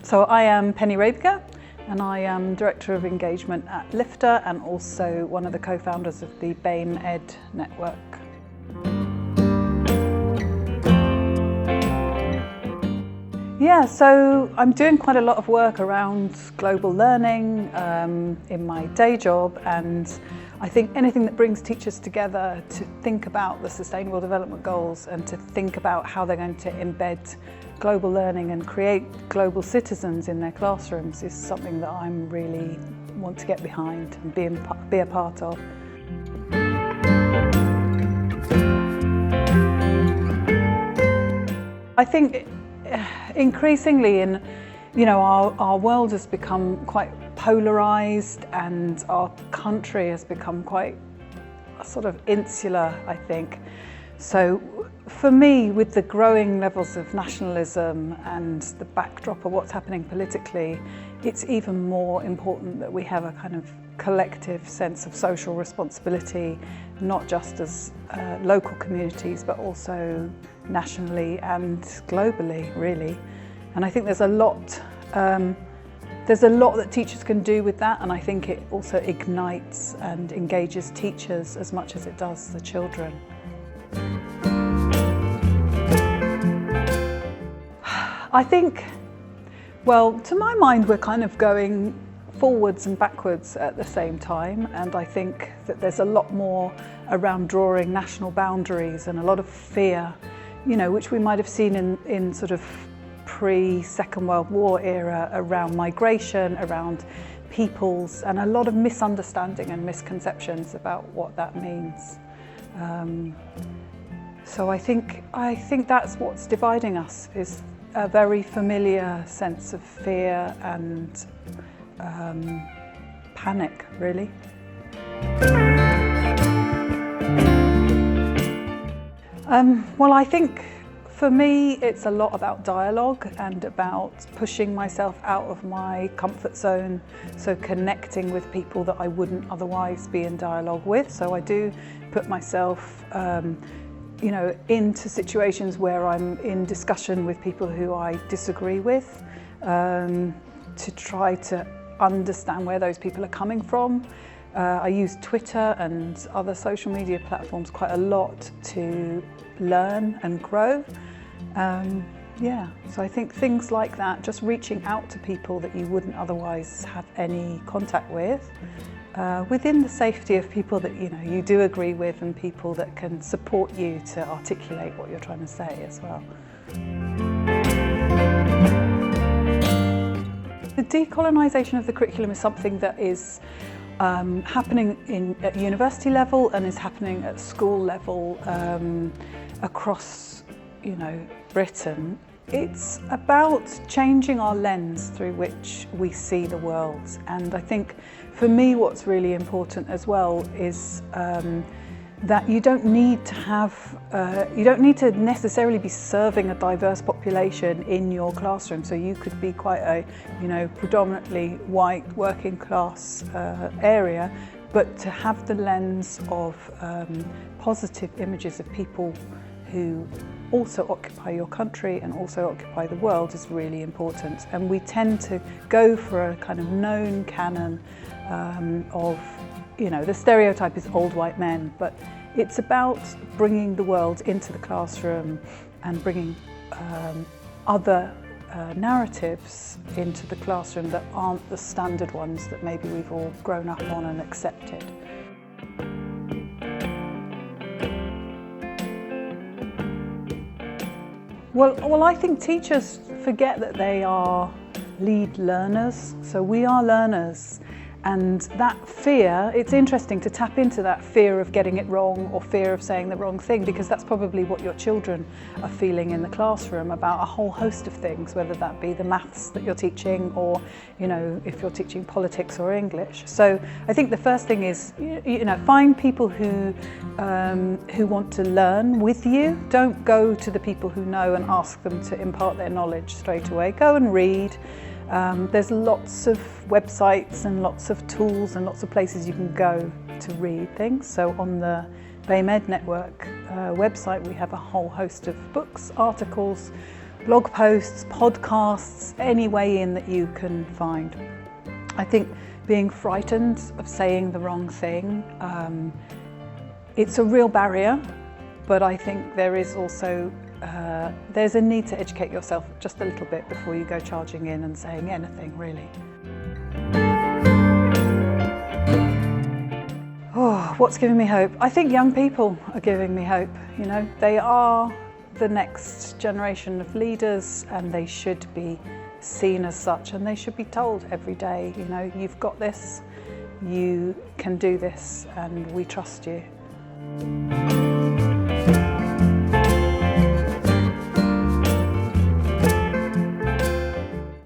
So I am Penny Rabiger and I am Director of Engagement at Lyfta and also one of the co-founders of the BameEd network. Yeah, so I'm doing quite a lot of work around global learning in my day job, and I think anything that brings teachers together to think about the Sustainable Development Goals and to think about how they're going to embed global learning and create global citizens in their classrooms is something that I really want to get behind and be a part of. I think increasingly our world has become quite polarised and our country has become quite sort of insular, I think. So for me, with the growing levels of nationalism and the backdrop of what's happening politically, it's even more important that we have a kind of collective sense of social responsibility, not just as local communities, but also nationally and globally, really. And I think there's a lot that teachers can do with that, and I think it also ignites and engages teachers as much as it does the children. I think, well, to my mind, we're kind of going forwards and backwards at the same time, and I think that there's a lot more around drawing national boundaries and a lot of fear, which we might have seen in sort of pre-Second World War era around migration, around peoples, and a lot of misunderstanding and misconceptions about what that means. So I think that's what's dividing us, is a very familiar sense of fear and panic, really. Well, I think for me it's a lot about dialogue and about pushing myself out of my comfort zone, so connecting with people that I wouldn't otherwise be in dialogue with. So I do put myself into situations where I'm in discussion with people who I disagree with, to try to understand where those people are coming from. I use Twitter and other social media platforms quite a lot to learn and grow. So I think things like that, just reaching out to people that you wouldn't otherwise have any contact with, within the safety of people that you do agree with and people that can support you to articulate what you're trying to say as well. The decolonisation of the curriculum is something that is happening at university level and is happening at school level across Britain. It's about changing our lens through which we see the world, and I think for me what's really important as well is that you don't need to necessarily be serving a diverse population in your classroom. So you could be quite a predominantly white working class area, but to have the lens of positive images of people who also occupy your country and also occupy the world is really important. And we tend to go for a kind of known canon of, the stereotype is old white men, but it's about bringing the world into the classroom and bringing other narratives into the classroom that aren't the standard ones that maybe we've all grown up on and accepted. Well, I think teachers forget that they are lead learners. So we are learners, and that fear, it's interesting to tap into that fear of getting it wrong or fear of saying the wrong thing, because that's probably what your children are feeling in the classroom about a whole host of things, whether that be the maths that you're teaching or, if you're teaching politics or English. So I think the first thing is, find people who want to learn with you. Don't go to the people who know and ask them to impart their knowledge straight away. Go and read. There's lots of websites and lots of tools and lots of places you can go to read things. So on the BameEd network website we have a whole host of books, articles, blog posts, podcasts, any way in that you can find. I think being frightened of saying the wrong thing, it's a real barrier, but I think there is also there's a need to educate yourself just a little bit before you go charging in and saying anything, really. Oh, what's giving me hope? I think young people are giving me hope. You know, they are the next generation of leaders, and they should be seen as such, and they should be told every day, you know, you've got this, you can do this, and we trust you.